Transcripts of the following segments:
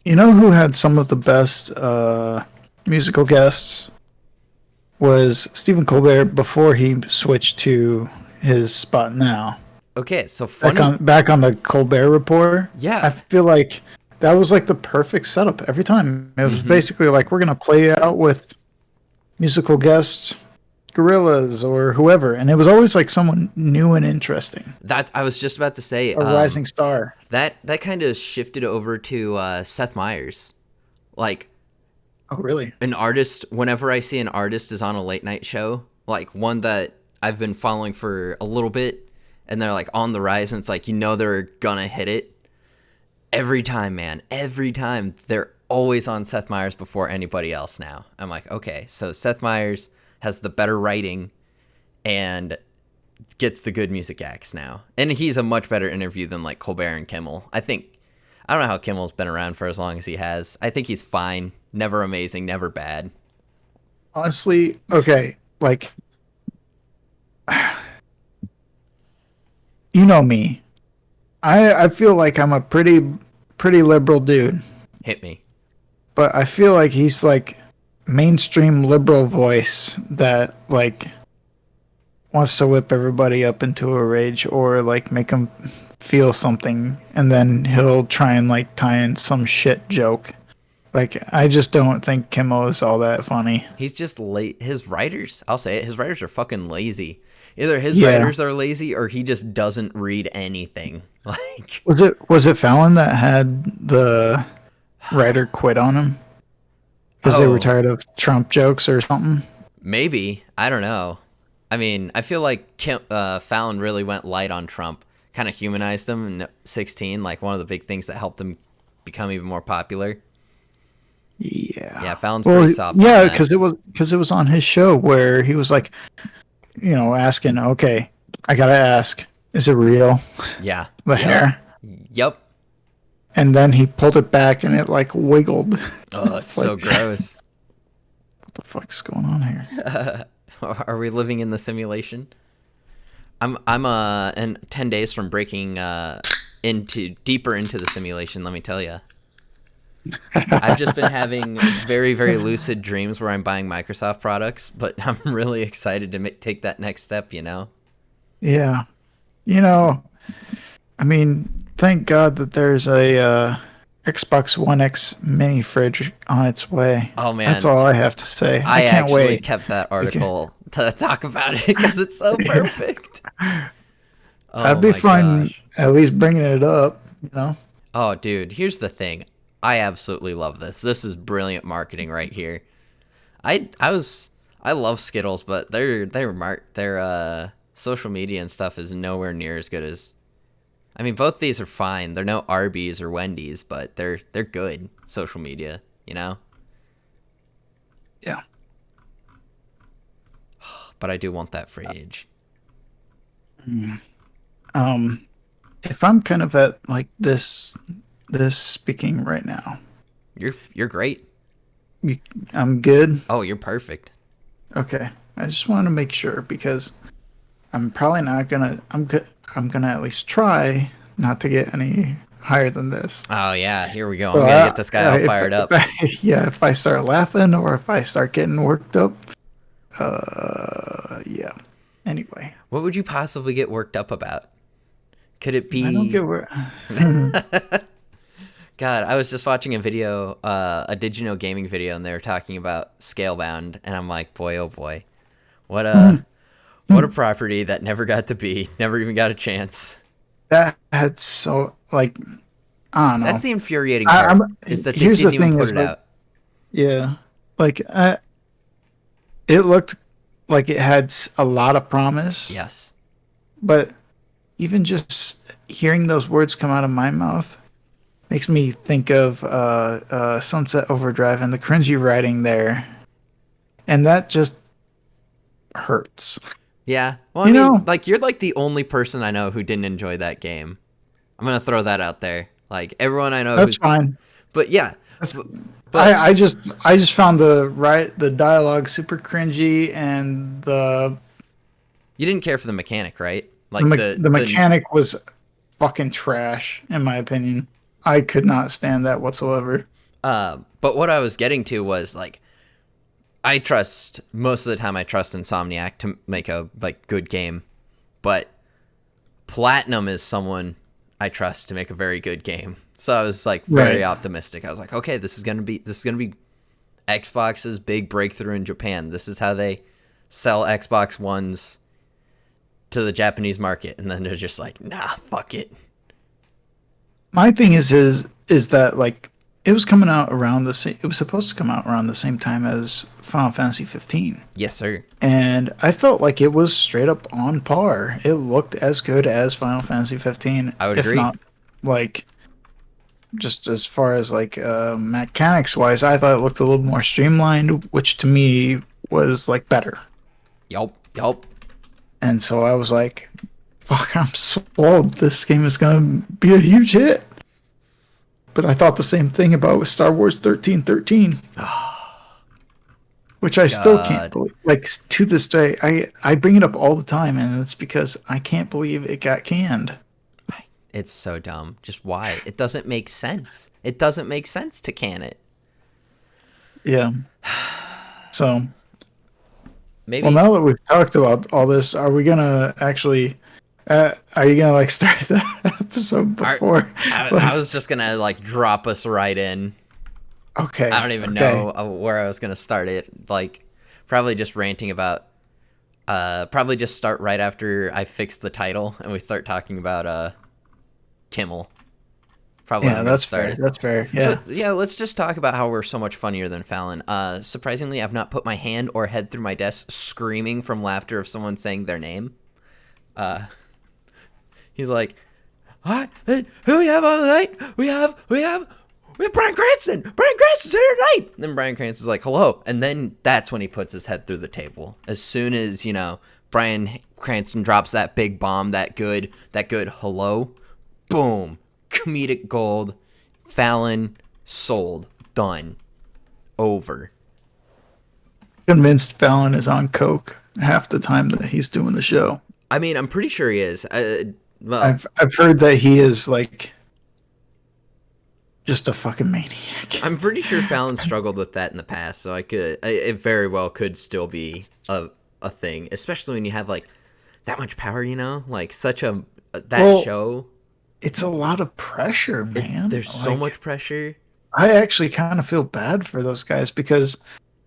You know who had some of the best musical guests was Stephen Colbert before he switched to his spot now. Okay, so Back funny. on back on the Colbert Report, I Yeah. feel like that was like the perfect setup every time. It was Mm-hmm. basically like we're gonna play out with musical guests, gorillas or whoever, and it was always like someone new and interesting, That I was just about to say. a rising star. That kind of shifted over to Seth Meyers. Like Oh, really? an artist. Whenever I see an artist is on a late night show, like one that I've been following for a little bit, and they're like on the rise, and it's like they're gonna hit it every time, man. Every time they're always on Seth Meyers before anybody else. Now I'm like, okay, so Seth Meyers has the better writing and gets the good music acts now. And he's a much better interview than like Colbert and Kimmel. I don't know how Kimmel's been around for as long as he has. I think he's fine. Never amazing, never bad. Honestly, okay, like you know me. I feel like I'm a pretty liberal dude, Hit me. but I feel like he's like mainstream liberal voice that like wants to whip everybody up into a rage or like make them feel something, and then he'll try and like tie in some shit joke. Like I just don't think Kimmel is all that funny. He's just late. His writers, I'll say it, his writers are fucking lazy. Either his Yeah. writers are lazy or he just doesn't read anything. Like, Was it Fallon that had the writer quit on him because they were oh, tired of Trump jokes or something? maybe. I don't know. I mean, I feel like Fallon really went light on Trump, kind of humanized him in 16, like one of the big things that helped him become even more popular. Yeah. Yeah, Fallon's Well, pretty soft on yeah, that. because it was on his show where he was like, asking, okay, I gotta ask, is it real? Yeah. The Yep. hair, Yep. and then he pulled it back and it like wiggled. Oh, it's It's like, so gross. what the fuck's going on here? Are we living in the simulation? I'm in 10 days from breaking into deeper into the simulation, let me tell you. I've just been having very, very lucid dreams where I'm buying Microsoft products, but I'm really excited to take that next step. Yeah, you know, I mean, thank God that there's a Xbox One X mini fridge on its way. Oh That's man, all I have to say. I I can't actually wait. kept that We can- article to talk about it because it's so yeah, perfect. I'd Oh be my fine gosh. at least bringing it up. Oh, dude, here's the thing. I absolutely love this. This is brilliant marketing right here. I love Skittles, but their social media and stuff is nowhere near as good as. I mean, both these are fine. They're no Arby's or Wendy's, but they're good social media. Yeah. But I do want that fridge. Um, if I'm kind of at like this speaking right now, You're great. you, I'm good. Oh, you're perfect. Okay. I just want to make sure because I'm probably not gonna. I'm good. I'm gonna at least try not to get any higher than this. Oh yeah, here we go. So I'm gonna get this guy all if, fired up. yeah, if I start laughing or if I start getting worked up, yeah. Anyway, What would you possibly get worked up about? Could it I don't be? get where. God, I was just watching a video, a Did You Know Gaming video, and they were talking about Scalebound, and I'm like, boy, oh boy, what a what a property that never got to be, never even got a chance. That's so like I don't That's know. the infuriating I, part, I'm is that they here's the didn't even thing put is it like out. yeah, like it looked like it had a lot of promise, Yes. but even just hearing those words come out of my mouth makes me think of Sunset Overdrive and the cringy writing there, and that just hurts. Yeah. Well, I You mean, know, like you're like the only person I know who didn't enjoy that game. I'm gonna throw that out there. Like everyone I know that's who's, fine. but yeah, That's but, I, but I just found the dialogue super cringy and you didn't care for the mechanic, right? Like the mechanic was fucking trash in my opinion. I could not stand that whatsoever. But what I was getting to was like, I trust most of the time. I trust Insomniac to make a like good game, but Platinum is someone I trust to make a very good game. So I was like very Right. optimistic. I was like, okay, this is gonna be Xbox's big breakthrough in Japan. This is how they sell Xbox Ones to the Japanese market, and then they're just like, nah, fuck it. My thing is that like it was coming out around the same. It was supposed to come out around the same time as Final Fantasy 15, Yes, sir. and I felt like it was straight up on par. It looked as good as Final Fantasy 15, I would if agree. not like just as far as like mechanics wise. I thought it looked a little more streamlined, which to me was like better. Yup, yup. And so I was like, "Fuck, I'm sold. This game is gonna be a huge hit." But I thought the same thing about Star Wars 1313, which I still can't God, believe. Like to this day, I bring it up all the time, and it's because I can't believe it got canned. it's so dumb. Just why? It doesn't make sense. It doesn't make sense to can it. Yeah. So, well, Maybe now that we've talked about all this, are we gonna actually? Are you gonna like start the episode our, before? I Like, was just gonna like drop us right in. okay. I don't even Okay. know where I was gonna start it. Like, probably just ranting about. Probably just start right after I fix the title and we start talking about Kimmel. Probably where Yeah, I'm gonna that's start fair. it. That's fair. Yeah. But yeah, let's just talk about how we're so much funnier than Fallon. Surprisingly, I've not put my hand or head through my desk screaming from laughter of someone saying their name. He's like, "Hi, who we have on tonight? We have Brian Cranston. Brian Cranston's here tonight." And then Brian Cranston's like, "Hello," and then that's when he puts his head through the table. As soon as Brian Cranston drops that big bomb, that good hello, boom, comedic gold. Fallon sold, done, over. Convinced Fallon is on coke half the time that he's doing the show. I mean, I'm pretty sure he is. Well, I've heard that he is like just a fucking maniac. I'm pretty sure Fallon struggled with that in the past, so it very well could still be a thing, especially when you have like that much power, like such that Well, show. it's a lot of pressure, man. There's so Like much pressure. I actually kind of feel bad for those guys because,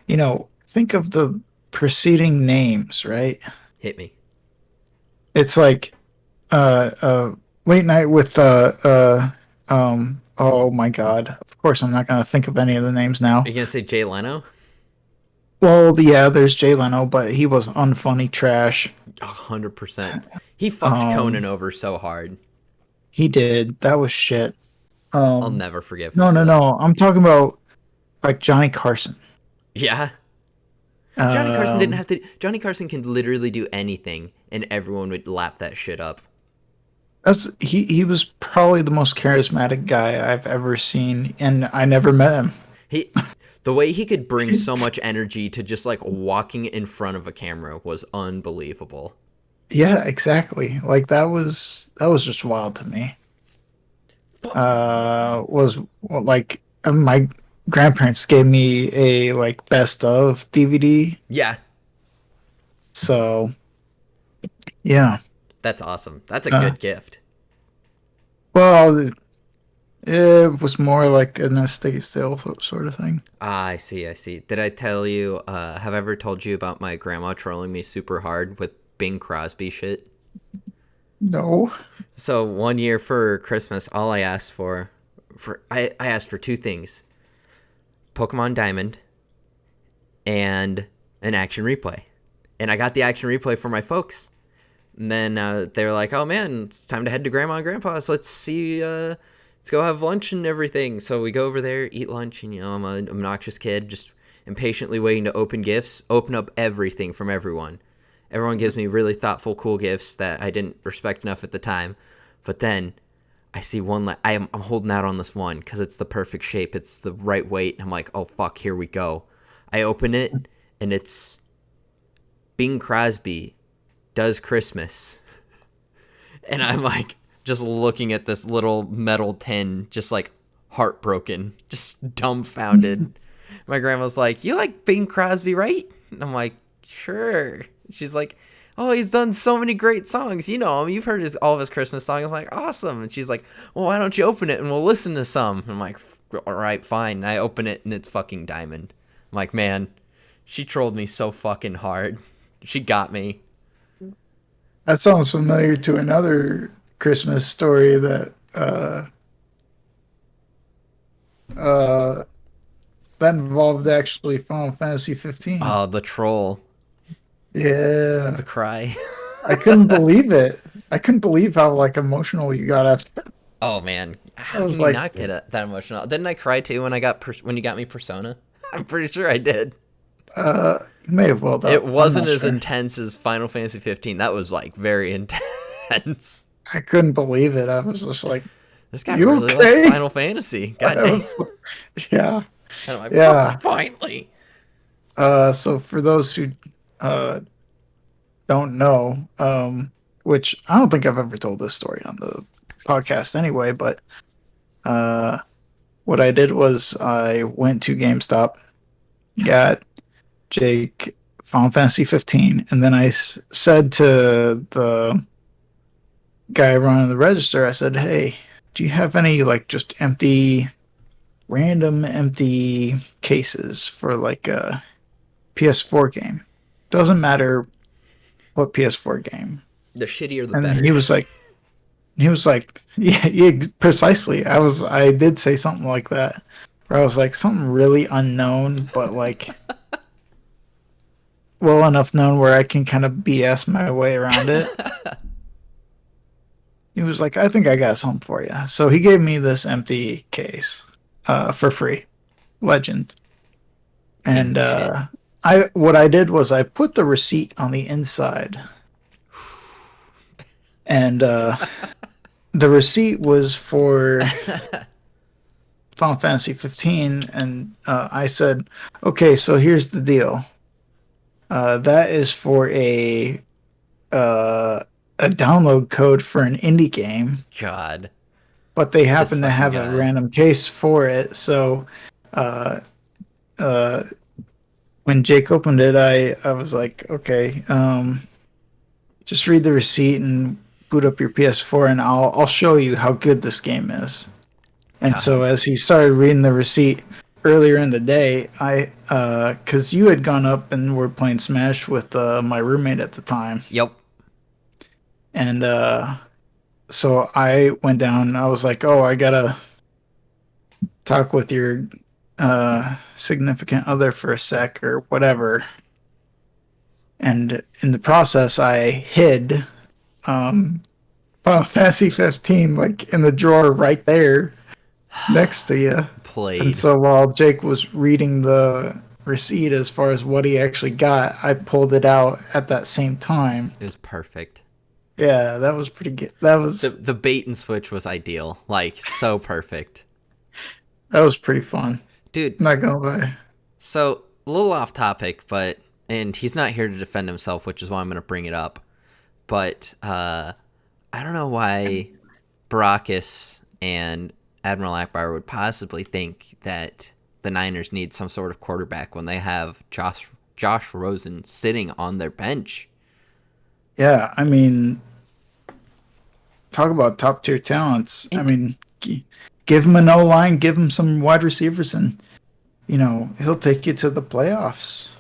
think of the preceding names, right? Hit me. It's like late night with oh my god. Of course I'm not gonna think of any of the names Are now. you gonna say Jay Leno? Well, yeah, there's Jay Leno, but he was unfunny trash. 100%. He fucked Um, Conan over so hard. he did. That was shit. I'll Um, never forgive him no, for no, that. no. I'm talking about like Johnny Carson. Yeah. Um, Johnny Carson can literally do anything and everyone would lap that shit up. he was probably the most charismatic guy I've ever seen, and I never met him. He the way he could bring so much energy to just like walking in front of a camera was unbelievable. Yeah, exactly. Like that was just wild to me. Was well, like my grandparents gave me a like best of DVD. Yeah, So yeah. that's awesome. That's a Uh, good gift. well, it was more like an estate sale sort of thing. Ah, I see, I see. Did I tell you, have I ever told you about my grandma trolling me super hard with Bing Crosby shit? No. So one year for Christmas, all I asked I asked for two things. Pokemon Diamond and an action replay. And I got the action replay for my folks. And then they were like, "Oh man, it's time to head to Grandma and Grandpa's. Let's see, let's go have lunch and everything." So we go over there, eat lunch, and I'm an obnoxious kid, just impatiently waiting to open gifts, open up everything from everyone. Everyone gives me really thoughtful, cool gifts that I didn't respect enough at the time. But then I see one, I'm holding out on this one because it's the perfect shape, it's the right weight. I'm like, oh fuck, here we go. I open it, and it's Bing Crosby Does Christmas. And I'm like, just looking at this little metal tin, just like heartbroken, just dumbfounded. My grandma's like, "You like Bing Crosby, right?" And I'm like, "Sure." She's like, "Oh, he's done so many great songs. You know him. You've heard all of his Christmas songs." I'm like, "Awesome." And she's like, "Well, why don't you open it and we'll listen to some?" I'm like, "All right, fine." And I open it and it's fucking Diamond. I'm like, man, she trolled me so fucking hard. She got me. That sounds familiar to another Christmas story that uh that involved actually Final Fantasy 15. Oh, the troll. The Yeah. cry. I couldn't believe it. I couldn't believe how like emotional you got after. Oh man, I how can was you like, not get that emotional? Didn't I cry too when when you got me Persona? I'm pretty sure I did. you may have welled It up. I'm wasn't not as sure. intense as Final Fantasy 15. That was like very intense. I couldn't believe it. I was just like, This guy "You really likes okay?" Final Fantasy. God I damn. was, yeah, And I'm like, yeah. finally. So for those who uh don't know, which I don't think I've ever told this story on the podcast anyway, but uh, what I did was I went to GameStop, got Jake Final Fantasy 15, and then I said to the guy running the register, I said, "Hey, do you have any like just random empty cases for like a PS4 game? Doesn't matter what PS4 game." The shittier the And better. he was like, yeah, yeah, precisely. I did say something like that, where I was like something really unknown, but like well enough known where I can kind of BS my way around it. He was like, I think I got something for you. So he gave me this empty case, for free, Legend. King And shit. what I did was I put the receipt on the inside, and the receipt was for Final Fantasy 15, and I said, "Okay, so here's the deal. That is for uh, a download code for an indie game, God. but they This happen to fucking have a guy. random case for it. So, uh, uh, when Jake opened it, I was like, okay, just read the receipt and boot up your PS4, and I'll show you how good this game is." And so God. as he started reading the receipt earlier in the day, because you had gone up and were playing Smash with my roommate at the time, Yep. and so I went down. And I was like, "Oh, I gotta talk with your significant other for a sec or whatever." And in the process, I hid Final Fantasy 15 like in the drawer right there next to you. And Played. so while Jake was reading the receipt as far as what he actually got, I pulled it out at that same time. It was perfect. Yeah, that was pretty good. That The was the bait and switch was ideal. Like so perfect. that was pretty fun. Dude, I'm not gonna lie. so a little off topic, but and he's not here to defend himself, which is why I'm gonna bring it up. But I don't know why Baracus and Admiral Akbar would possibly think that the Niners need some sort of quarterback when they have Josh Rosen sitting on their bench. Yeah, I mean, talk about top tier talents. I And mean, give him an O line, give him some wide receivers, and he'll take you to the playoffs.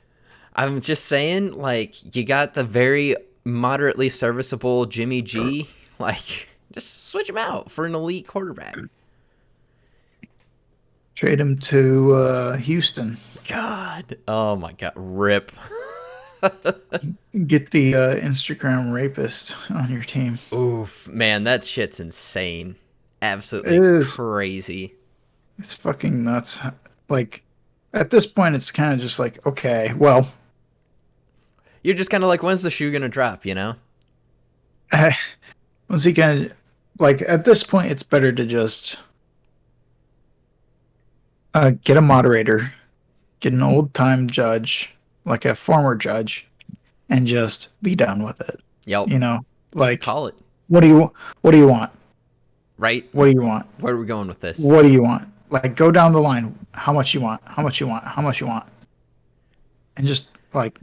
I'm just saying, like, you got the very moderately serviceable Jimmy G. Like, just switch him out for an elite quarterback. Trade him to Houston. God. Oh my God. Rip. Get the Instagram rapist on your team. Oof. Man, that shit's insane. It Absolutely is. crazy. It's fucking nuts. Like at this point, it's kind of just like, okay, well, You're just kind of like, when's the shoe gonna drop, you know? when's he gonna? Like at this point, it's better to just get a moderator, get an old time judge, like a former judge, and just be done with it. Yep. You know, Just like call it. what do you what do you want? right? What do you want? Where are we going with this? What do you want? Like, go down the line. How much you want? How much you want? How much you want? And just like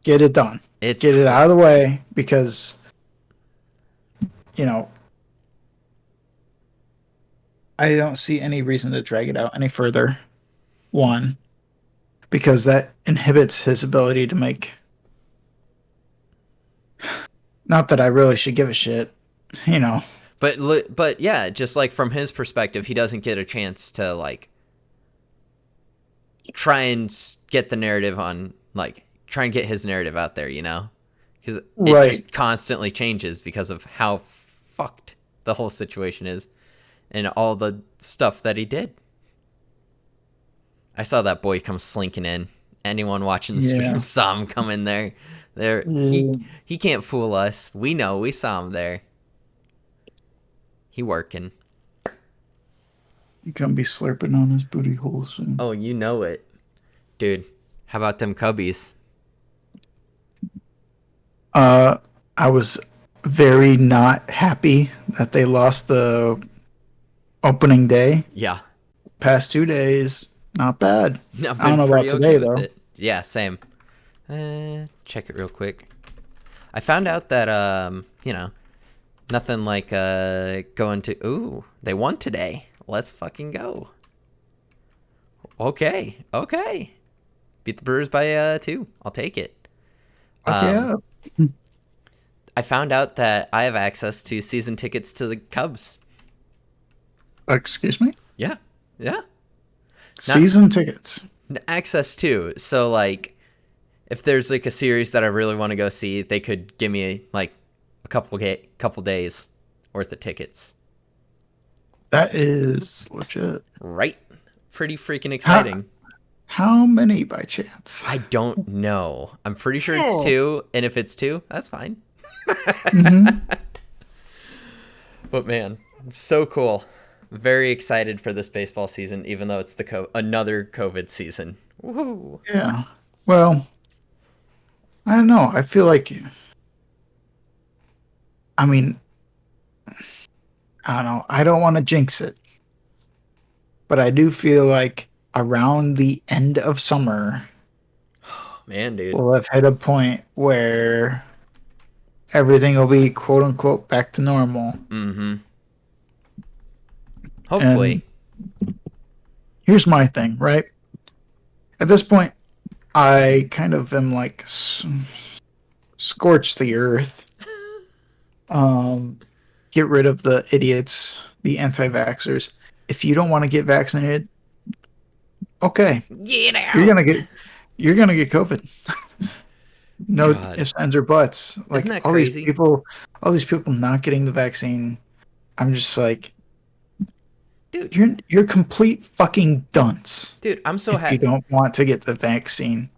get it done. It's Get it out of the way because you know I don't see any reason to drag it out any further. One, because that inhibits his ability to make. Not that I really should give a shit, you know. But yeah, just like from his perspective, he doesn't get a chance to like try and get the narrative on, like try and get his narrative out there, you know, because it Right. just constantly changes because of how fucked the whole situation is and all the stuff that he did. I saw that boy come slinking in. Anyone watching the stream saw him come in there. He can't fool us. We know. We saw him there. He working. You can't be slurping on his booty hole soon. Oh, you know it, dude. How about them Cubbies? I was very not happy that they lost the opening day. Yeah. Past 2 days, not bad. I've I don't know about today though. it. Yeah, same. Check it real quick. I found out that nothing like going to. Ooh, they won today. Let's fucking go. Okay. Beat the Brewers by 2. I'll take it. Yeah. I found out that I have access to season tickets to the Cubs. Excuse me? Yeah. Season tickets. Access to. So like, if there's like a series that I really want to go see, they could give me like a couple days worth of tickets. That is legit. Right? Pretty freaking exciting. How many by chance? I don't know. I'm pretty sure it's 2, and if it's 2, that's fine. But man, so cool. Very excited for this baseball season, even though it's another COVID season. Woohoo! Yeah. Well, I don't know. I feel like, I mean, I don't know. I don't want to jinx it, but I do feel like around the end of summer, Man, dude, we'll have hit a point where everything will be quote unquote back to normal. Mm-hmm. Hopefully. And here's my thing, right? At this point, I kind of am like scorch the earth. Get rid of the idiots, the anti-vaxxers. If you don't want to get vaccinated, okay. Get out. You're gonna get COVID. No God. ifs, ands, or buts. Like Isn't that all crazy? these people not getting the vaccine. I'm just like, dude, you're complete fucking dunce. Dude, I'm so happy you don't want to get the vaccine.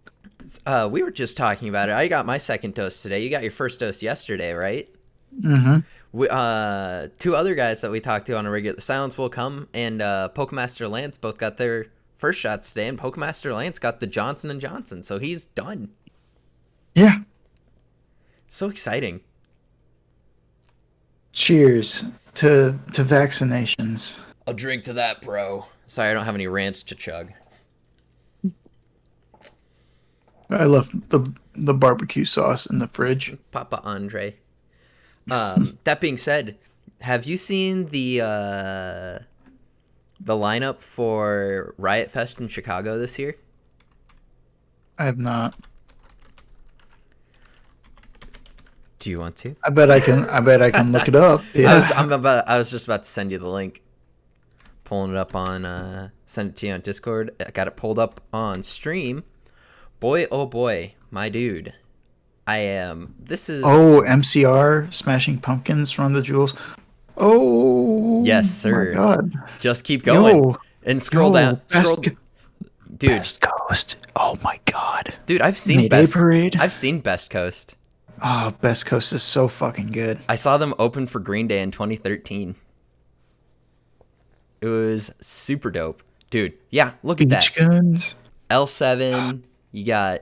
We were just talking about it. I got my second dose today. You got your first dose yesterday, right? Mm-hmm. We, 2 other guys that we talked to on a regular, Silence Will Come and Pokemaster Lance both got their first shots today, and Pokemaster Lance got the Johnson & Johnson, so he's done. Yeah. So exciting. Cheers to vaccinations. I'll drink to that, bro. Sorry, I don't have any rants to chug. I left the barbecue sauce in the fridge. Papa Andre. That being said, have you seen the lineup for Riot Fest in Chicago this year? I have not. Do you want to? I bet I can look it up. Yeah. I was just about to send you the link. Pulling it up on send it to you on Discord. I got it pulled up on stream. Boy, oh boy, my dude. This is... Oh, MCR, Smashing Pumpkins, Run the Jewels. Oh, yes, sir. My God. Just keep going. Yo, and scroll down. Dude. Best Coast. Oh, my God. Dude, I've seen Best Coast. Oh, Best Coast is so fucking good. I saw them open for Green Day in 2013. It was super dope. Dude, yeah, look at that. Beach Guns. L7, you got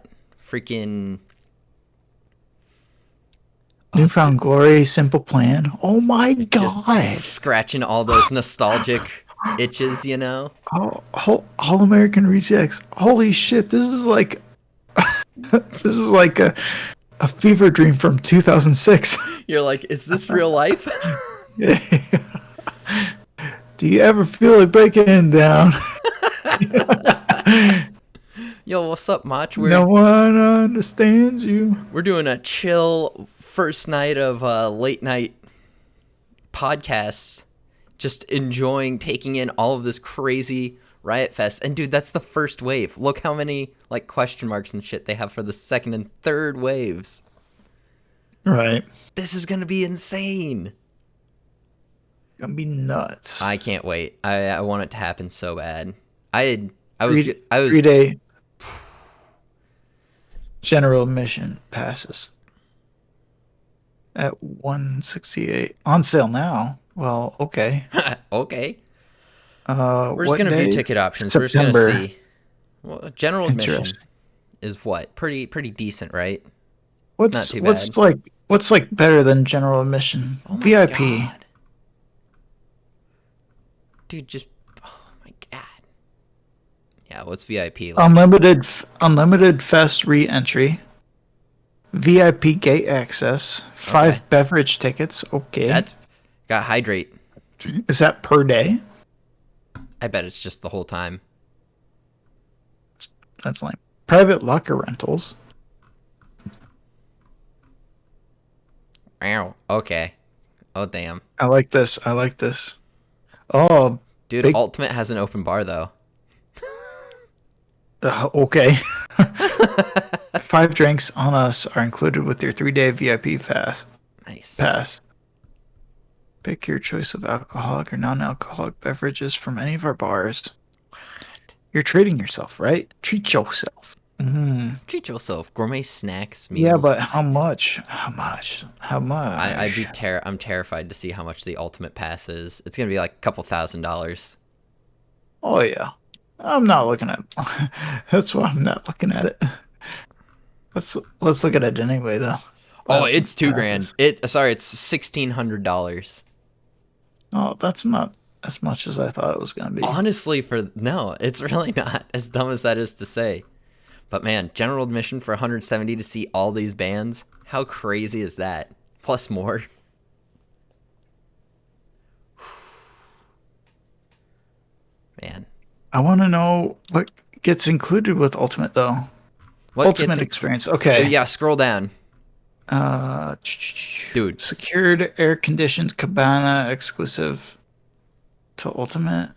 freaking... Newfound Glory, Simple Plan. Oh my Just god! scratching all those nostalgic itches, you know? All American Rejects. Holy shit! This is like this is like a fever dream from 2006. You're like, is this real life? Do you ever feel like breaking down? Yo, what's up, Mach? No one understands you. We're doing a chill first night of late night podcasts. Just enjoying taking in all of this crazy Riot Fest. And dude, that's the first wave. Look how many like question marks and shit they have for the second and third waves. Right. This is gonna be insane. Gonna be nuts. I can't wait. I want it to happen so bad. I was 3-day general admission passes at $168 on sale now. Well, okay. okay. We're just gonna view ticket options. September. We're just gonna see. Well, general admission is what pretty decent, right? What's not too bad. What's like better than general admission? Oh my VIP. God. Dude, just oh my god. Yeah, what's VIP like? Unlimited fest re-entry. VIP gate access. 5 beverage tickets. Okay. That's got hydrate. Is that per day? I bet it's just the whole time. That's like private locker rentals. Ow. Okay. Oh damn. I like this. Oh, dude, Ultimate has an open bar though. Okay. 5 drinks on us are included with your 3-day VIP pass. Nice. Pass. Pick your choice of alcoholic or non-alcoholic beverages from any of our bars. What? You're treating yourself, right? Treat yourself. Treat yourself. Gourmet snacks, meals. Yeah, but how much? How much? I'm terrified to see how much the Ultimate Pass is. It's gonna be like a couple $1,000s. Oh yeah. I'm not looking at that's why I'm not looking at it. Let's look at it anyway though. Oh, it's $2,000. It's $1,600. Oh, that's not as much as I thought it was gonna be. Honestly, no, it's really not, as dumb as that is to say. But man, general admission for $170 to see all these bands, how crazy is that? Plus more. Man. I want to know what gets included with Ultimate though. Ultimate experience. Okay. Yeah, scroll down. Dude. Secured air-conditioned cabana exclusive to Ultimate.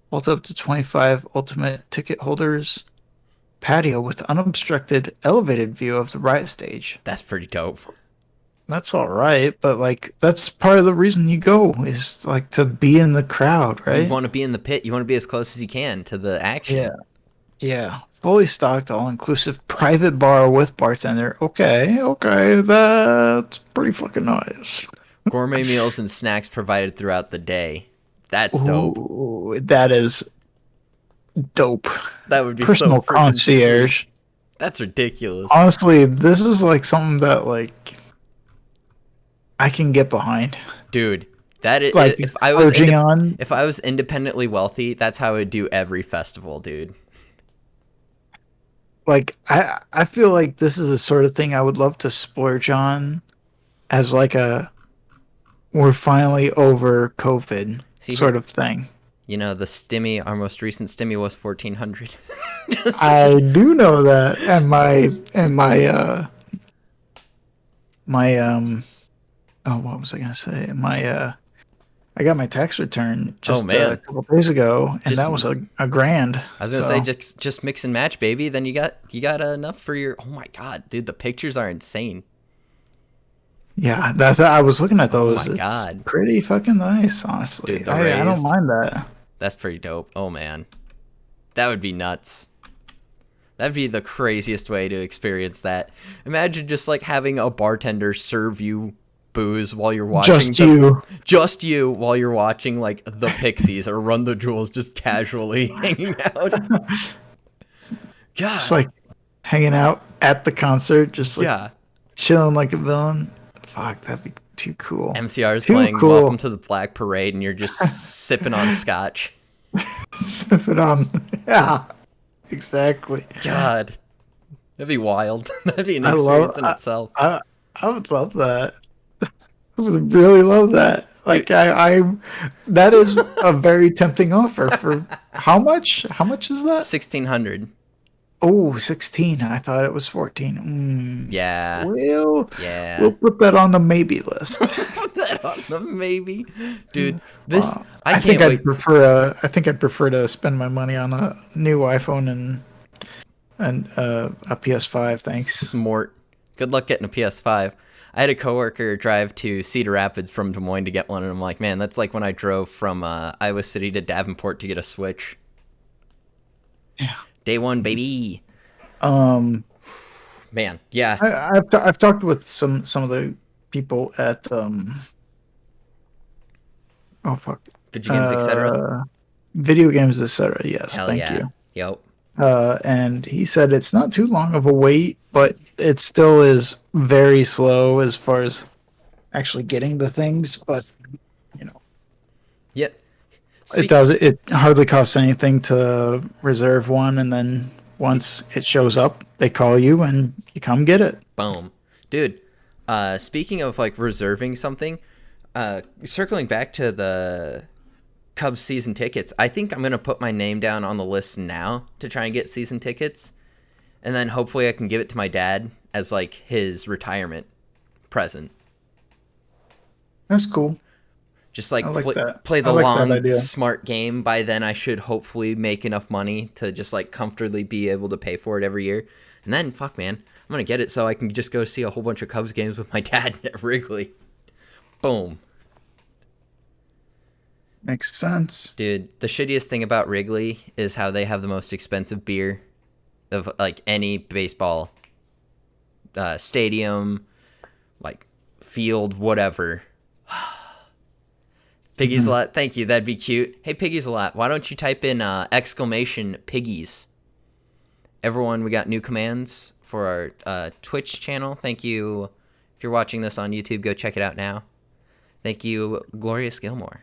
Vault up to 25 Ultimate ticket holders. Patio with unobstructed elevated view of the Riot stage. That's pretty dope. That's all right, but like that's part of the reason you go is like to be in the crowd, right? You want to be in the pit. You want to be as close as you can to the action. Yeah. Fully stocked, all-inclusive private bar with bartender. Okay, that's pretty fucking nice. Gourmet meals and snacks provided throughout the day. That's dope. Ooh, that is dope. That would be personal so concierge. Sweet. That's ridiculous. Honestly, this is like something that like I can get behind. Dude, that is like if I was independently wealthy, that's how I would do every festival, dude. Like I feel like this is the sort of thing I would love to splurge on as like a we're finally over COVID sort of thing. You know, our most recent stimmy was $1,400. I do know that, and what was I gonna say? I got my tax return just a couple days ago, and that was a $1,000. I was gonna say just mix and match, baby. Then you got enough for your. Oh my god, dude, the pictures are insane. Yeah, I was looking at those. Oh my god, it's pretty fucking nice, honestly. Dude, I don't mind that. That's pretty dope. Oh man, that would be nuts. That'd be the craziest way to experience that. Imagine just like having a bartender serve you booze while you're watching just you while you're watching like the Pixies or Run the Jewels, just casually hanging out. God, just like hanging out at the concert, just like chilling like a villain. Fuck, that'd be too cool. MCR is Too playing cool. Welcome to the Black Parade, and you're just sipping on scotch. Sip it on. Yeah, exactly. God, that'd be wild. That'd be an I love. experience in itself. I would love that. I would really love that. Dude, Like that is a very tempting offer for how much? How much is that? 1600. Oh, 16. I thought it was 14. Yeah. We'll Yeah. put that on the maybe list. Put that on the maybe. Dude, this, I I think can't wait. I think I'd prefer to spend my money on a new iPhone and a PS5, thanks. Smart. Good luck getting a PS5. I had a coworker drive to Cedar Rapids from Des Moines to get one, and I'm like, man, that's like when I drove from Iowa City to Davenport to get a Switch. Yeah. Day one, baby. Um Man, yeah. I've talked with some of the people at oh fuck. Video games, etc. Video games, etc. Yes, Hell thank yeah. you. Yep. And he said it's not too long of a wait, but it still is very slow as far as actually getting the things. But you know, Yep. it hardly costs anything to reserve one, and then once it shows up, they call you and you come get it. Boom. Dude, speaking of like reserving something, circling back to the Cubs season tickets, I think I'm going to put my name down on the list now to try and get season tickets. And then hopefully I can give it to my dad as like his retirement present. That's cool. Just like, I like that. play the I like that long, idea. smart game. By then I should hopefully make enough money to just like comfortably be able to pay for it every year. And then, fuck man, I'm going to get it so I can just go see a whole bunch of Cubs games with my dad at Wrigley. Boom. Makes sense. Dude, the shittiest thing about Wrigley is how they have the most expensive beer of like any baseball stadium, like field, whatever. Piggies a lot. Thank you. That'd be cute. Hey, Piggies a lot. Why don't you type in exclamation Piggies? Everyone, we got new commands for our Twitch channel. Thank you. If you're watching this on YouTube, go check it out now. Thank you, Glorious Gilmore.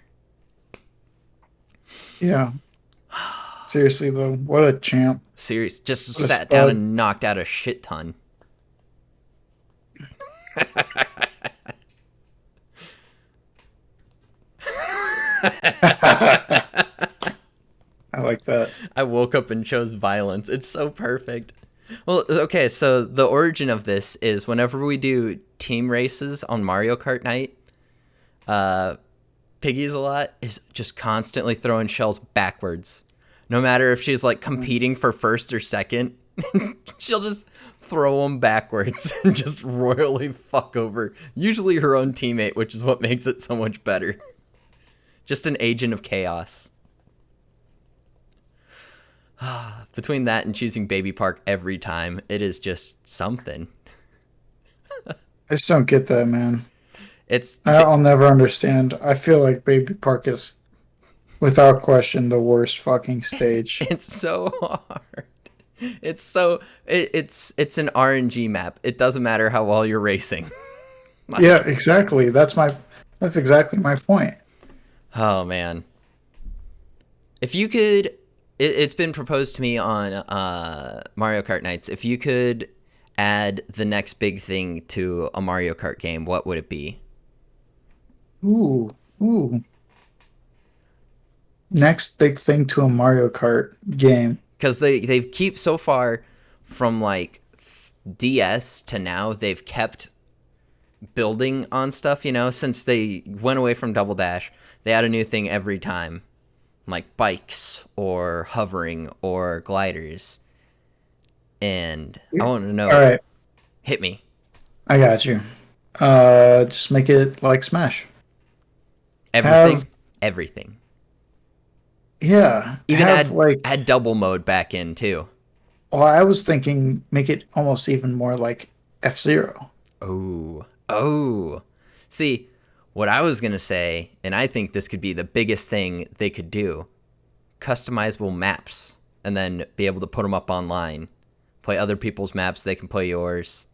Yeah. Seriously though, what a champ. Serious. Just What a sat down stud. and knocked out a shit ton. I like that. I woke up and chose violence. It's so perfect. Well, okay, so the origin of this is whenever we do team races on Mario Kart night, Piggy's a lot is just constantly throwing shells backwards. No matter if she's like competing for first or second, she'll just throw them backwards and just royally fuck over usually her own teammate, which is what makes it so much better. Just an agent of chaos. Between that and choosing Baby Park every time, it is just something. I just don't get that, man. It's I'll never understand. I feel like Baby Park is, without question, the worst fucking stage. it's so hard. It's so it's an RNG map. It doesn't matter how well you're racing. Yeah, exactly. That's exactly my point. Oh man. If you could it's been proposed to me on Mario Kart nights. If you could add the next big thing to a Mario Kart game, what would it be? Ooh. Next big thing to a Mario Kart game. Because they keep so far from like DS to now, they've kept building on stuff, you know, since they went away from Double Dash. They add a new thing every time, like bikes or hovering or gliders. And I want to know. All right, Hit me. I got you. Just make it like Smash. Everything. Everything. Yeah. Even have, add double mode back in too. Well, I was thinking make it almost even more like F-Zero. Oh. See, what I was going to say, and I think this could be the biggest thing they could do, customizable maps, and then be able to put them up online. Play other people's maps, they can play yours.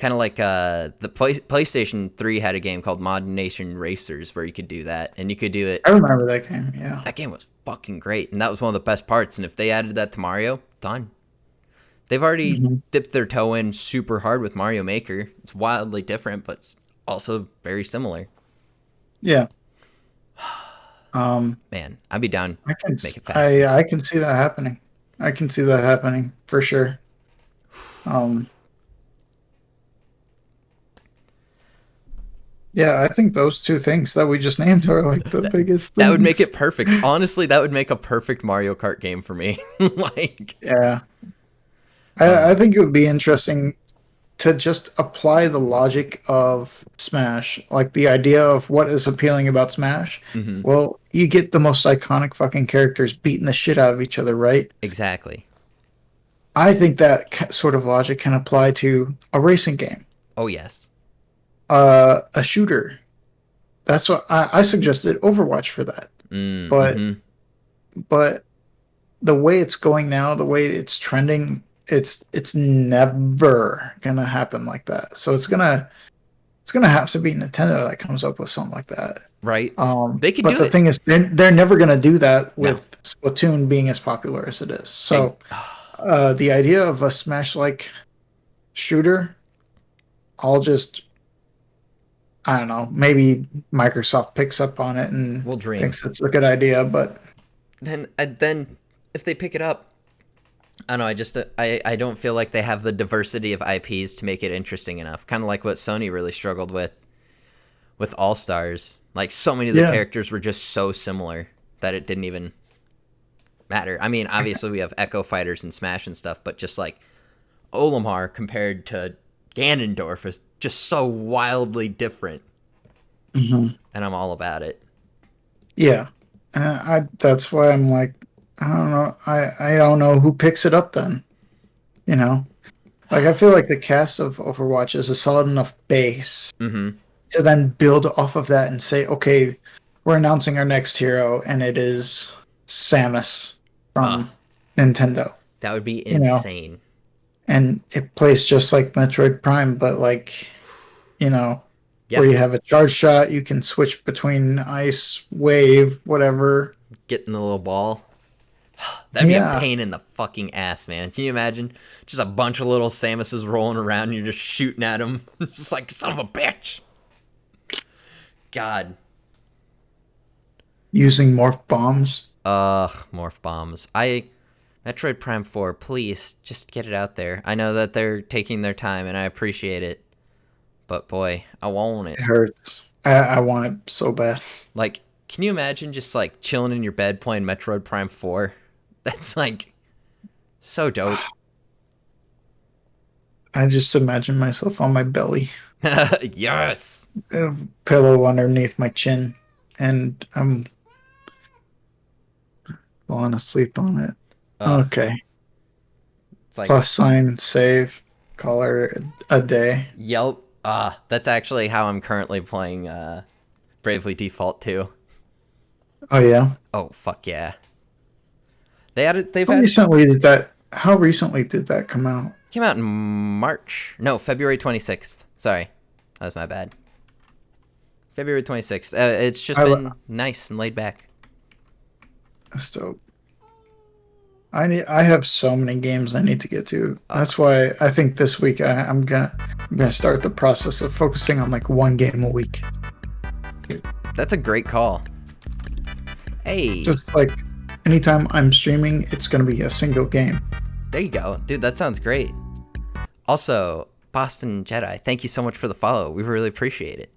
Kind of like PlayStation 3 had a game called Mod Nation Racers where you could do that, and you could do it. I remember that game. Yeah. That game was fucking great, and that was one of the best parts. And if they added that to Mario, done. They've already dipped their toe in super hard with Mario Maker. It's wildly different, but it's also very similar. Yeah. Man, I'd be down. I can Make it fast. I can see that happening. I can see that happening for sure. Yeah, I think those two things that we just named are like the biggest things. That would make it perfect. Honestly, that would make a perfect Mario Kart game for me. Like, Yeah. I think it would be interesting to just apply the logic of Smash, like the idea of what is appealing about Smash. Well, you get the most iconic fucking characters beating the shit out of each other, right? exactly. I think that sort of logic can apply to a racing game, Oh yes. a shooter. That's what I suggested Overwatch for that. But but the way it's going now, the way it's trending, it's never gonna happen like that. So it's gonna have to be Nintendo that comes up with something like that. Right. They could but do the it. thing is, they're never gonna do that with Splatoon being as popular as it is. So the idea of a Smash-like shooter, I don't know, maybe Microsoft picks up on it and We'll dream. thinks it's a good idea, but Then if they pick it up, I don't know. I don't feel like they have the diversity of IPs to make it interesting enough. Kind of like what Sony really struggled with All Stars. Like so many of the characters were just so similar that it didn't even matter. I mean, obviously we have Echo Fighters and Smash and stuff, but just like Olimar compared to Ganondorf is just so wildly different. And I'm all about it. yeah. That's why I'm like, I don't know. I don't know who picks it up then. You know, like I feel like the cast of Overwatch is a solid enough base to then build off of that and say, okay, we're announcing our next hero, and it is Samus from Nintendo. That would be You know? insane. And it plays just like Metroid Prime, but like, where you have a charge shot, you can switch between ice, wave, whatever. Get in the little ball. That'd be a pain in the fucking ass, man. Can you imagine? Just a bunch of little Samuses rolling around and you're just shooting at them. Just like, son of a bitch. God. Using morph bombs. Morph bombs. Metroid Prime 4, please, just get it out there. I know that they're taking their time and I appreciate it. But boy, I want it. It hurts. I want it so bad. Like, can you imagine just like chilling in your bed playing Metroid Prime 4? That's like so dope. I just imagine myself on my belly. Yes. A pillow underneath my chin, and I'm falling asleep on it. Okay. It's like Plus sign save. Call her a day. Yelp. That's actually how I'm currently playing Bravely Default 2. Oh yeah. Oh fuck yeah. How recently did that come out? Came out in March. No, February 26th. Sorry. That was my bad. February 26th. It's just been nice and laid back. That's dope. I have so many games I need to get to. That's why I think this week I'm gonna start the process of focusing on like one game a week. That's a great call. Hey. Just like anytime I'm streaming, it's gonna be a single game. There you go. Dude, that sounds great. Also, Boston Jedi, thank you so much for the follow. We really appreciate it.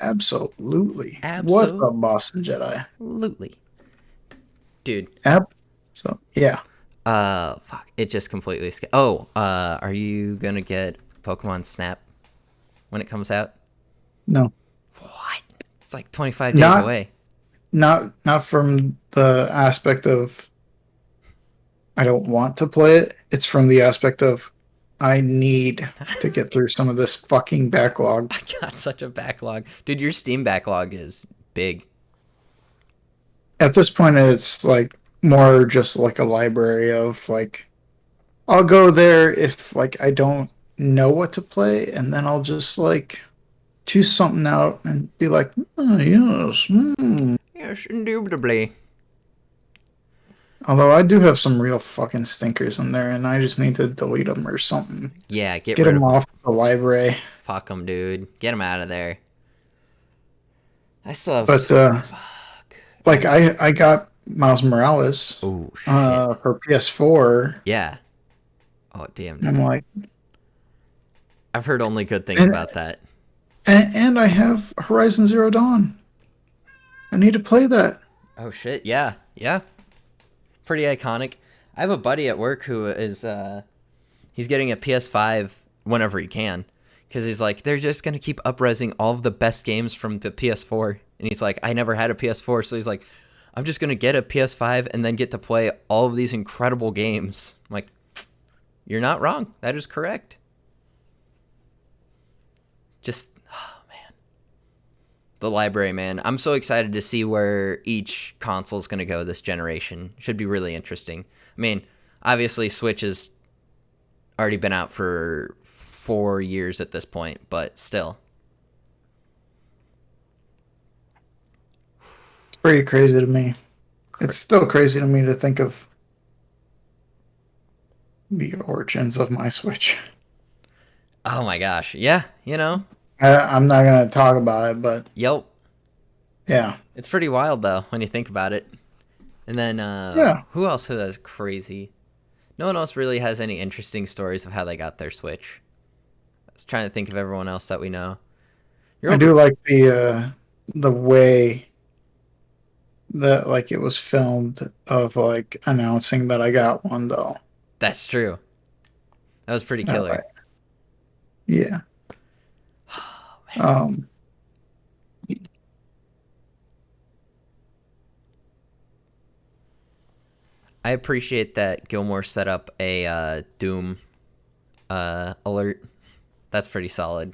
Absolutely. What's up, Boston Jedi? Absolutely. Dude. So, yeah. Fuck. It just completely are you gonna get Pokemon Snap when it comes out? No. What? It's like 25 days away. Not from the aspect of I don't want to play it. It's from the aspect of I need to get through some of this fucking backlog. I got such a backlog. Dude, your Steam backlog is big. At this point, it's like more just like a library of like, I'll go there if like I don't know what to play, and then I'll just like choose something out and be like, oh, yes. Yes, indubitably. Although I do have some real fucking stinkers in there, and I just need to delete them or something. Yeah, get Get rid them of them. off the library. Fuck them, dude. Get them out of there. I still have. But like I got Miles Morales Oh shit. for PS4. Yeah. Oh damn, And I'm dude. like, I've heard only good things and, about that. and I have Horizon Zero Dawn. I need to play that. Oh shit. Yeah. Yeah. Pretty iconic. I have a buddy at work who is he's getting a PS5 whenever he can, because he's like, they're just gonna keep upresing all of the best games from the PS4, and he's like, I never had a PS4, so he's like, I'm just gonna get a PS5 and then get to play all of these incredible games. I'm like, you're not wrong. That is correct. Just, oh man, the library, man. I'm so excited to see where each console is gonna go this generation. Should be really interesting. I mean, obviously, Switch has already been out for 4 years at this point, but still. It's pretty crazy to me. It's still crazy to me to think of the origins of my Switch. Oh my gosh. Yeah, you know. I'm not gonna talk about it, but Yep. yeah, It's pretty wild though when you think about it. And then yeah. who else has crazy? No one else really has any interesting stories of how they got their Switch. I was trying to think of everyone else that we know. Your I old do like the way that like it was filmed of like announcing that I got one though. That's true. That was pretty Like, killer. yeah. Oh man. Um. I appreciate that Gilmore set up a Doom alert. That's pretty solid.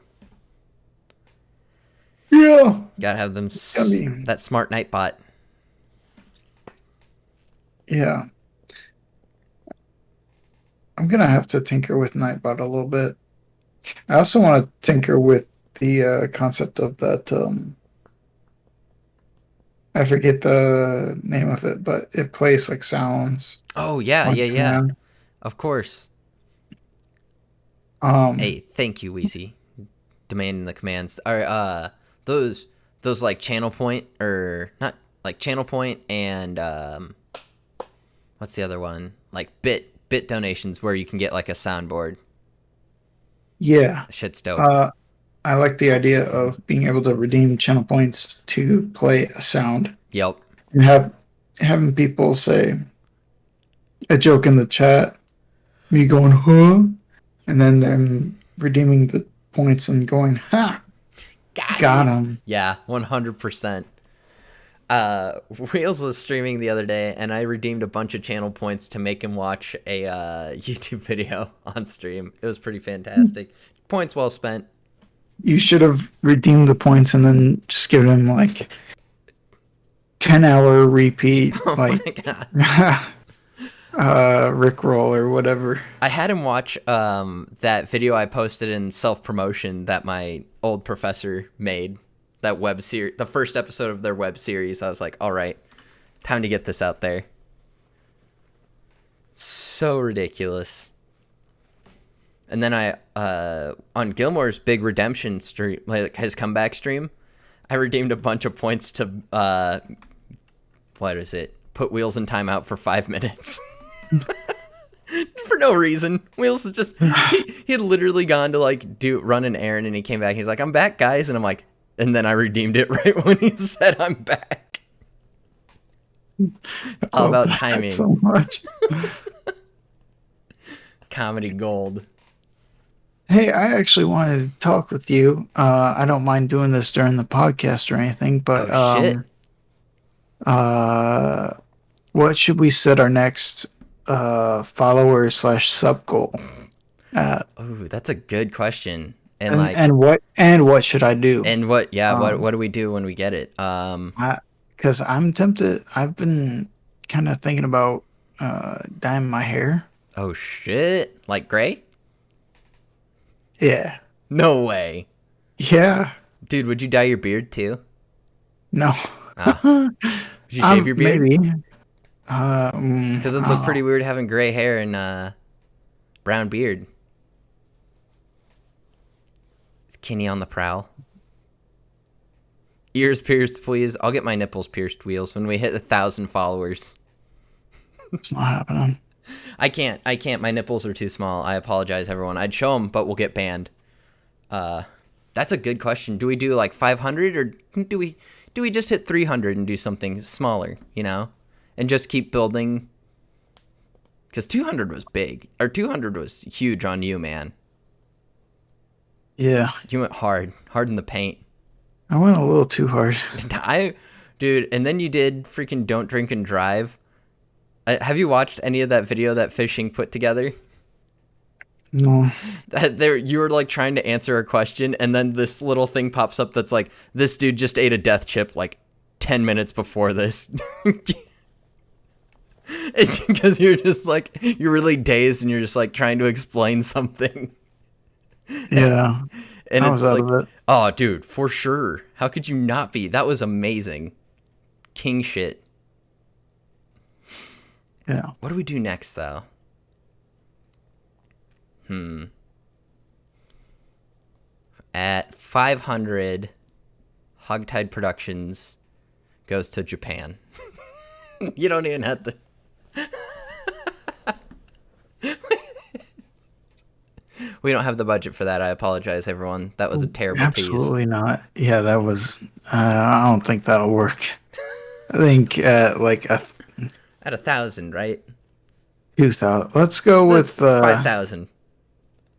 Yeah. Gotta have them I mean, that smart Nightbot. yeah. I'm gonna have to tinker with Nightbot a little bit. I also want to tinker with the concept of that. I forget the name of it, but it plays like sounds Oh yeah, on yeah, yeah. command. Of course. Um, Hey, thank you, Wheezy. Demanding the commands. Are those like channel point, or not, like channel point and what's the other one? Like bit donations where you can get like a soundboard. yeah. Shit's dope. Uh, I like the idea of being able to redeem channel points to play a sound Yep. and having people say a joke in the chat, me going huh, and then them redeeming the points and going ha, Got got you. him. Yeah, 100%. Wheels was streaming the other day, and I redeemed a bunch of channel points to make him watch a YouTube video on stream. It was pretty fantastic. Points well spent. You should have redeemed the points and then just given him like 10-hour repeat, Oh like my god. Rickroll or whatever. I had him watch that video I posted in self promotion that my old professor made. That web series, the first episode of their web series. I was like, all right, time to get this out there. So ridiculous. And then I on Gilmore's big redemption stream, like his comeback stream, I redeemed a bunch of points to what is it? Put Wheels in timeout for 5 minutes. For no reason. Wheels is just he had literally gone to like run an errand, and he came back. He's like, I'm back, guys, and I'm like, and then I redeemed it right when he said I'm back. It's all about timing. So much. Comedy gold. Hey, I actually wanted to talk with you. I don't mind doing this during the podcast or anything, but Oh shit. uh, what should we set our next follower slash sub goal at? Oh, that's a good question. And like, And what should I do? and what? Yeah, Um, what do we do when we get it? Because I'm tempted. I've been kind of thinking about dyeing my hair. Oh shit. Like gray? Yeah. No way. Yeah. Dude, would you dye your beard too? No. Ah. Would you shave your beard? Maybe. Because I it'd look don't pretty know. weird having gray hair and brown beard. Is Kenny on the prowl? Ears pierced, please. I'll get my nipples pierced, Wheels, when we hit 1,000 followers. It's not happening. I can't. My nipples are too small. I apologize, everyone. I'd show them, but we'll get banned. That's a good question. Do we do like 500 or do we just hit 300 and do something smaller, you know? And just keep building? Because 200 was big. Or 200 was huge on you, man. Yeah. You went hard in the paint. I went a little too hard. Dude, and then you did freaking Don't Drink and Drive. Have you watched any of that video that Fishing put together? No. You were like trying to answer a question, and then this little thing pops up that's like, this dude just ate a death chip like 10 minutes before this. Because you're just like, you're really dazed and you're just like trying to explain something. Yeah. And I it's was out like, of it. oh, dude, for sure. How could you not be? That was amazing. King shit. Yeah. What do we do next, though? At 500, Hogtide Productions goes to Japan. You don't even have to. We don't have the budget for that. I apologize, everyone. That was a terrible Absolutely not. Yeah, that was. I don't think that'll work. I think like a tease. At 1,000, right? 2,000. Let's go with 5,000.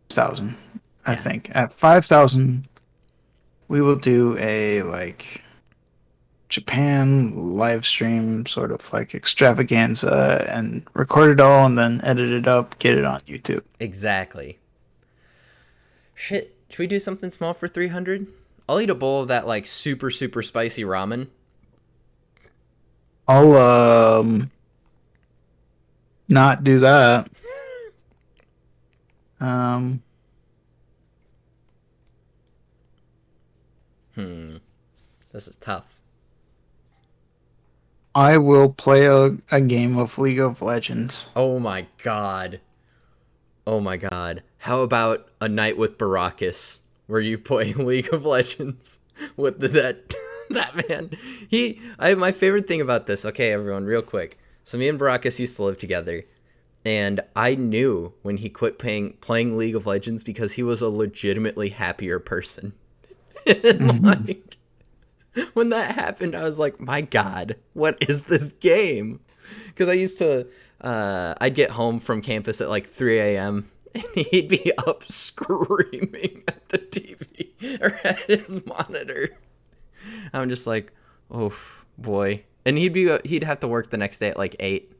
1,000. I think at 5,000, we will do a like Japan live stream, sort of like extravaganza, and record it all, and then edit it up, get it on YouTube. Exactly. Shit, should we do something small for 300? I'll eat a bowl of that like super spicy ramen. I'll not do that. This is tough. I will play a game of League of Legends. Oh my god. Oh my god. How about a night with Baracus where you play League of Legends with that man? My favorite thing about this. Okay, everyone, real quick. So me and Baracus used to live together, and I knew when he quit playing League of Legends because he was a legitimately happier person. And like, when that happened, I was like, my god, what is this game? Because I used to, I'd get home from campus at like 3 a.m. and he'd be up screaming at the TV or at his monitor. I'm just like, oh boy. And he'd have to work the next day at like 8.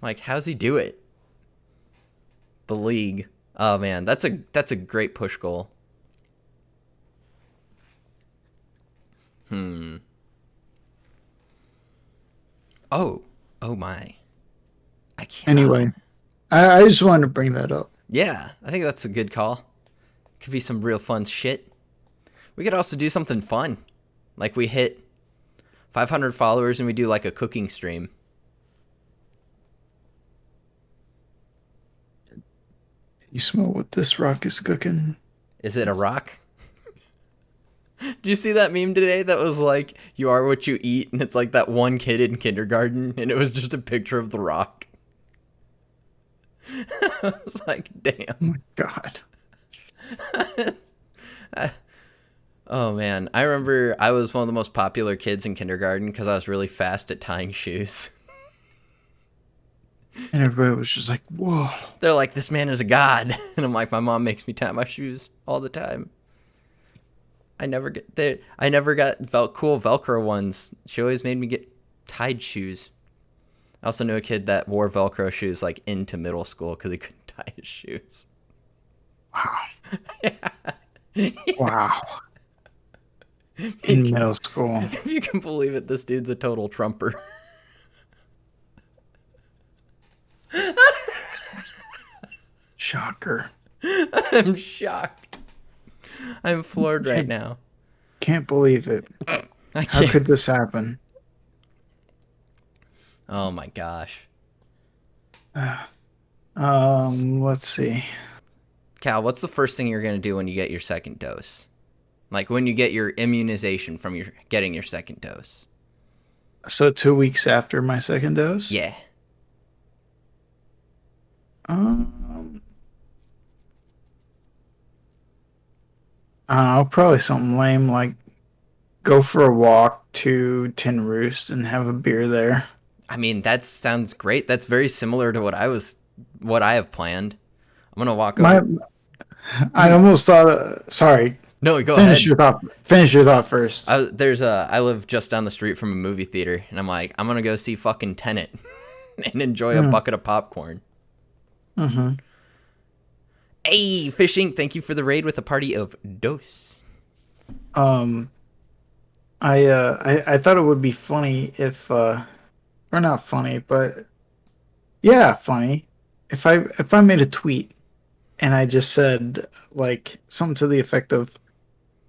Like, how's he do it? The League. Oh man, that's a great push goal. Oh my. I can't. Anyway, I just wanted to bring that up. Yeah, I think that's a good call. Could be some real fun shit. We could also do something fun. Like we hit 500 followers and we do like a cooking stream. You smell what this rock is cooking? Is it a rock? Did you see that meme today that was like, you are what you eat? And it's like that one kid in kindergarten and it was just a picture of the rock. I was like, damn. Oh my god. Oh man, I remember I was one of the most popular kids in kindergarten because I was really fast at tying shoes. And everybody was just like, whoa. They're like, this man is a god. And I'm like, my mom makes me tie my shoes all the time. I never got cool Velcro ones. She always made me get tied shoes. I also knew a kid that wore Velcro shoes like into middle school because he couldn't tie his shoes. Wow. Yeah. Wow. In middle school. If you can believe it, this dude's a total trumper. Shocker. I'm shocked. I'm floored right now. Can't believe it. I How can't. could this happen? Oh my gosh. Let's see. Cal, what's the first thing you're going to do when you get your second dose? Like when you get your immunization from your getting your second dose. So 2 weeks after my second dose? Yeah. Um, probably something lame like go for a walk to Tin Roost and have a beer there. I mean, that sounds great. That's very similar to what I have planned. I'm going to walk My, over. I almost thought. Sorry, No, go finish ahead. your thought. Finish your thought first. I live just down the street from a movie theater, and I'm like, I'm going to go see fucking Tenet and enjoy a bucket of popcorn. Mm-hmm. Hey, Fishing, thank you for the raid with a party of dos. Um, I thought it would be funny if, or not funny, but yeah, funny if I made a tweet and I just said like something to the effect of,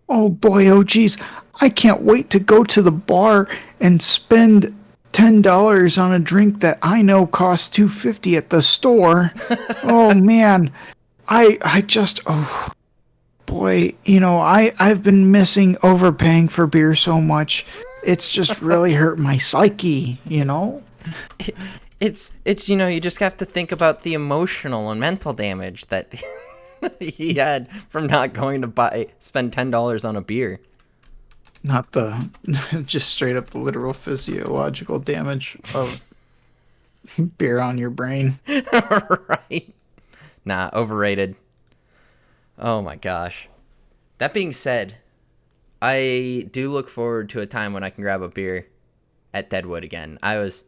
"Oh boy, oh geez, I can't wait to go to the bar and spend $10 on a drink that I know costs $2.50 at the store." Oh man, I just oh boy, I've been missing overpaying for beer so much. It's just really hurt my psyche. It's you just have to think about the emotional and mental damage that he had from not going to spend $10 on a beer. Not the just straight up literal physiological damage of beer on your brain. Right? Nah, overrated. Oh my gosh. That being said, I do look forward to a time when I can grab a beer at Deadwood again. I was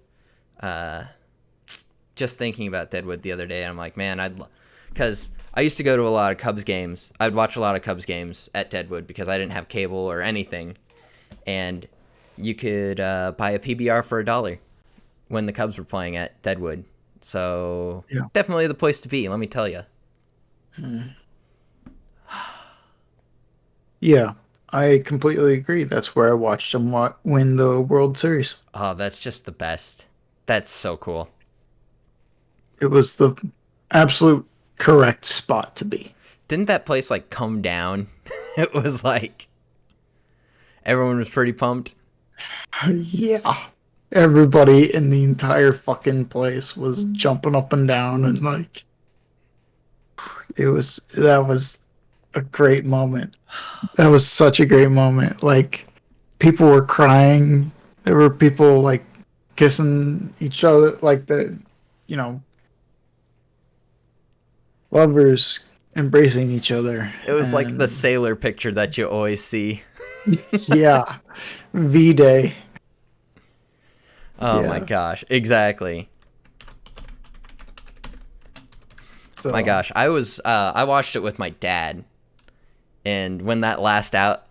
just thinking about Deadwood the other day, and I'm like, man, because I used to go to a lot of Cubs games. I'd watch a lot of Cubs games at Deadwood because I didn't have cable or anything, and you could buy a PBR for $1 when the Cubs were playing at Deadwood. So Yeah. definitely the place to be, let me tell you. Yeah, I completely agree. That's where I watched them win the World Series. Oh, that's just the best. That's so cool. It was the absolute correct spot to be. Didn't that place like come down? It was like everyone was pretty pumped. Yeah. Everybody in the entire fucking place was jumping up and down and like that was a great moment. That was such a great moment. Like people were crying. There were people like kissing each other like you know, lovers embracing each other. It was like the And sailor picture that you always see. yeah. V-Day. Oh my Yeah. gosh, exactly. So My gosh, I watched it with my dad, and when that last out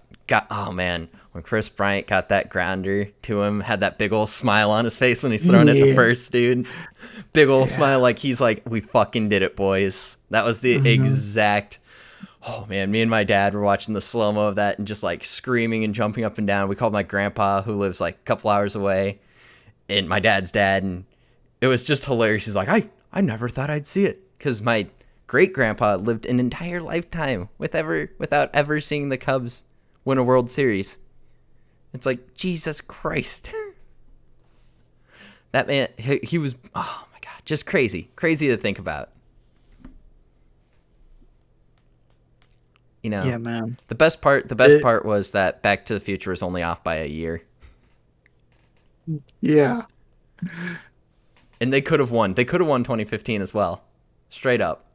oh man, when Chris Bryant got that grounder to him, had that big old smile on his face when he's throwing it the Yeah. first, dude. Big old Yeah. smile, like he's like, we fucking did it, boys. That was the Mhm. exact. Oh man, me and my dad were watching the slow mo of that and just like screaming and jumping up and down. We called my grandpa, who lives like a couple hours away, and my dad's dad, and it was just hilarious. He's like, I never thought I'd see it, because my great grandpa lived an entire lifetime without ever seeing the Cubs win a World Series. It's like, Jesus Christ. That man, he was, oh my God, just crazy to think about. Yeah, man. The best part was that Back to the Future was only off by a year. Yeah. And they could have won. They could have won 2015 as well. Straight up.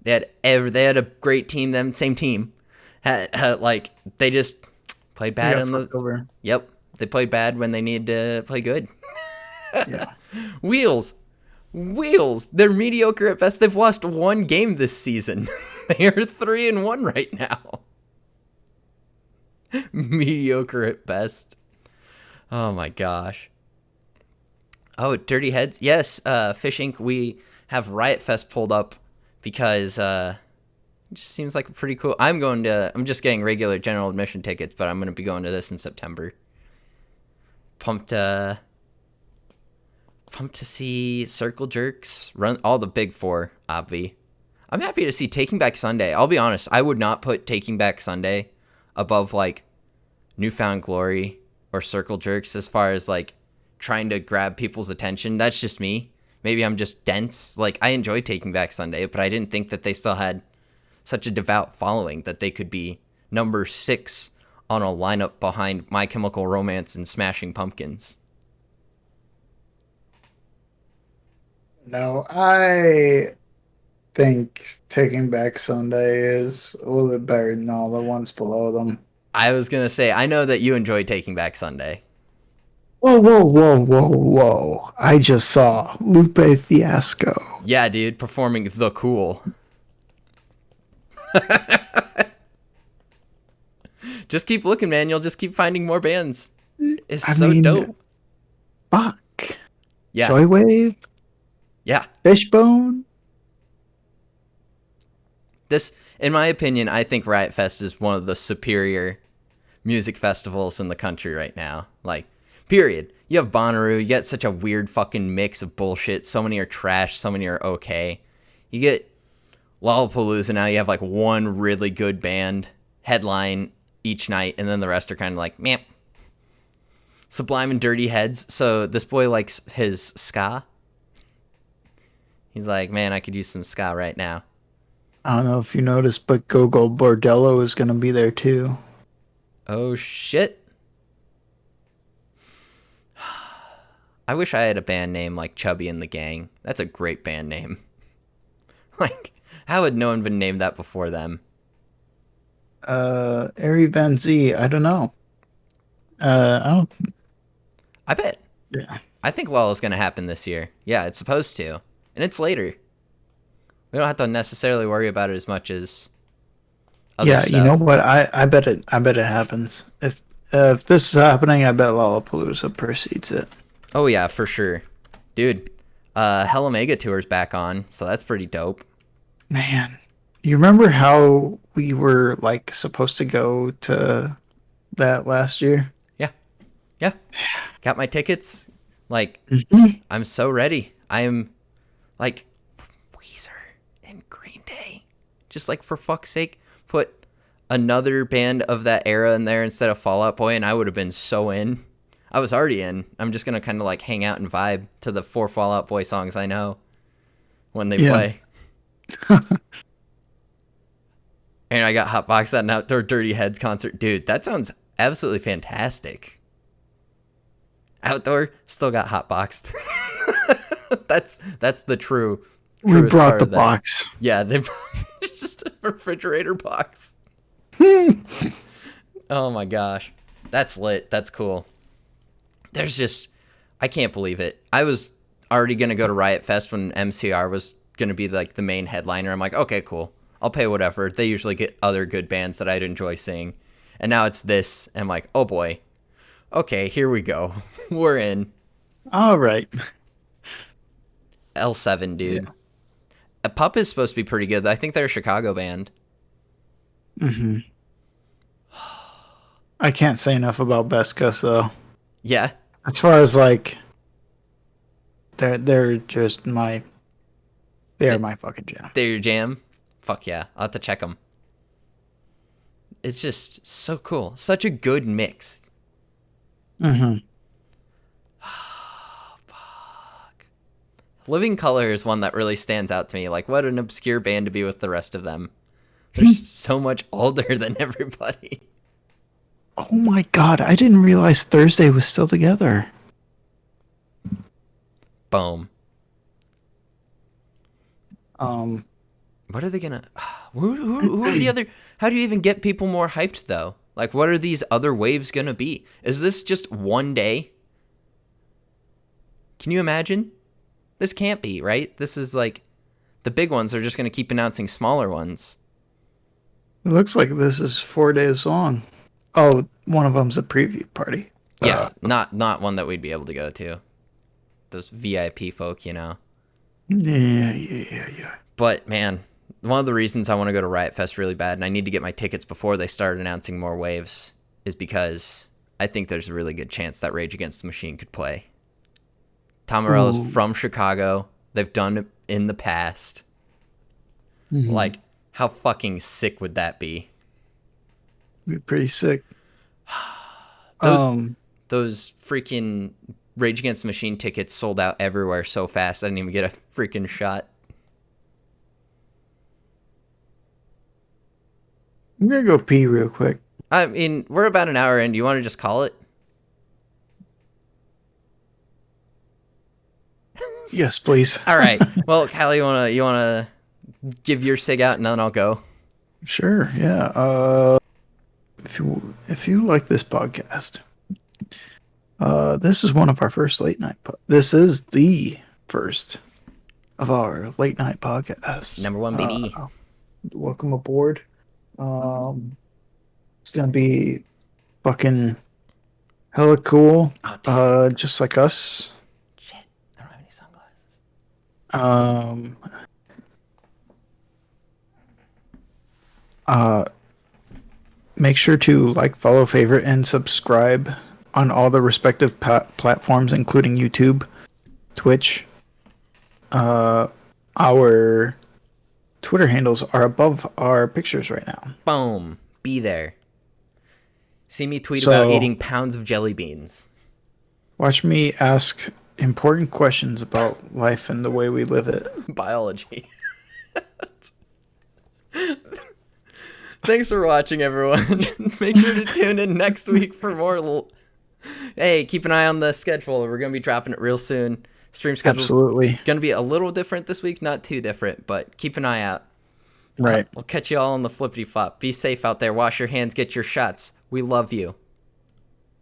They had a great team, them same team. Like they just played bad in the Over. Yep. They played bad when they needed to play good. Yeah. Wheels. They're mediocre at best. They've lost one game this season. They are 3-1 right now. Mediocre at best. Oh my gosh. Oh, Dirty Heads. Yes, Fish Inc. We have Riot Fest pulled up because It just seems like a pretty cool. I'm just getting regular general admission tickets, but I'm going to be going to this in September. Pumped to see Circle Jerks, run all the big four, obvi. I'm happy to see Taking Back Sunday. I'll be honest, I would not put Taking Back Sunday above like Newfound Glory or Circle Jerks as far as like trying to grab people's attention. That's just me. Maybe I'm just dense. Like, I enjoy Taking Back Sunday, but I didn't think that they still had such a devout following that they could be number 6 on a lineup behind My Chemical Romance and Smashing Pumpkins. No, I think Taking Back Sunday is a little bit better than all the ones below them. I was going to say, I know that you enjoy Taking Back Sunday. Whoa, whoa, whoa, whoa, whoa. I just saw Lupe Fiasco. Yeah, dude, performing The Cool. Just keep looking, man. You'll just keep finding more bands. It's dope. Fuck. Yeah. Joywave? Yeah. Fishbone? This, in my opinion, I think Riot Fest is one of the superior music festivals in the country right now. Like, period. You have Bonnaroo. You get such a weird fucking mix of bullshit. So many are trash. So many are okay. You get Lollapalooza now. You have like one really good band headline each night, and then the rest are kind of like, meh. Sublime and Dirty Heads. So this boy likes his ska. He's like, man, I could use some ska right now. I don't know if you noticed, but Gogo Bordello is going to be there too. Oh, shit. I wish I had a band name like Chubby and the Gang. That's a great band name. Like, how had no one been named that before them? Ari Van Z, I don't know. I bet. Yeah. I think Lola's going to happen this year. Yeah, it's supposed to. And it's later. We don't have to necessarily worry about it as much as other stuff. You know what? I bet it happens. If this is happening, I bet Lollapalooza precedes it. Oh yeah, for sure. Dude, Hell Omega Tour's back on, so that's pretty dope. Man, you remember how we were like supposed to go to that last year? Yeah. Got my tickets. Like, I'm so ready. I am like Weezer and Green Day. Just like, for fuck's sake, put another band of that era in there instead of Fall Out Boy, and I would have been so in. I was already in. I'm just gonna kind of like hang out and vibe to the 4 Fall Out Boy songs I know when they play. And I got hotboxed at an Outdoor Dirty Heads concert. Dude, that sounds absolutely fantastic. Outdoor, still got hotboxed. That's the true. We brought the box. Yeah, they it's just a refrigerator box. Oh my gosh, that's lit. That's cool. There's just, I can't believe it. I was already gonna go to Riot Fest when MCR was gonna be like the main headliner. I'm like, okay, cool. I'll pay whatever. They usually get other good bands that I'd enjoy seeing, and now it's this. And I'm like, oh boy. Okay, here we go. We're in. All right. L7, dude. Yeah. A Pup is supposed to be pretty good. I think they're a Chicago band. Mm-hmm. I can't say enough about Best Coast, though. Yeah. As far as like, they're just my fucking jam. They're your jam? Fuck yeah. I'll have to check them. It's just so cool. Such a good mix. Mm-hmm. Oh, fuck. Living Color is one that really stands out to me. Like, what an obscure band to be with the rest of them. They're so much older than everybody. Oh my god, I didn't realize Thursday was still together. Boom. What are they gonna... Who are the other... How do you even get people more hyped, though? Like, what are these other waves gonna be? Is this just one day? Can you imagine? This can't be, right? This is like... The big ones are just gonna keep announcing smaller ones. It looks like this is 4 days long. Oh, one of them's a preview party. Yeah, not one that we'd be able to go to. Those VIP folk, you know? Yeah. But, man, one of the reasons I want to go to Riot Fest really bad, and I need to get my tickets before they start announcing more waves, is because I think there's a really good chance that Rage Against the Machine could play. Tom Morello's from Chicago. They've done it in the past. Mm-hmm. Like, how fucking sick would that be? Be pretty sick. Those freaking Rage Against the Machine tickets sold out everywhere so fast I didn't even get a freaking shot. I'm gonna go pee real quick. I mean, we're about an hour in. Do you want to just call it? Yes, please. All right. Well, Callie, you wanna give your sig out and then I'll go. Sure. Yeah. If you like this podcast, this is one of our first late night. This is the first of our late night podcasts. Number one, baby. Welcome aboard. It's gonna be fucking hella cool. Just like us. Shit, I don't have any sunglasses. Make sure to like, follow, favorite, and subscribe on all the respective platforms, including YouTube, Twitch. Our Twitter handles are above our pictures right now. Boom. Be there. See me tweet about eating pounds of jelly beans. Watch me ask important questions about life and the way we live it. Biology. Thanks for watching, everyone. Make sure to tune in next week for more. Hey, keep an eye on the schedule. We're going to be dropping it real soon. Stream schedule Absolutely. Going to be a little different this week. Not too different, but keep an eye out. Right. We'll catch you all on the flippity flop. Be safe out there. Wash your hands. Get your shots. We love you.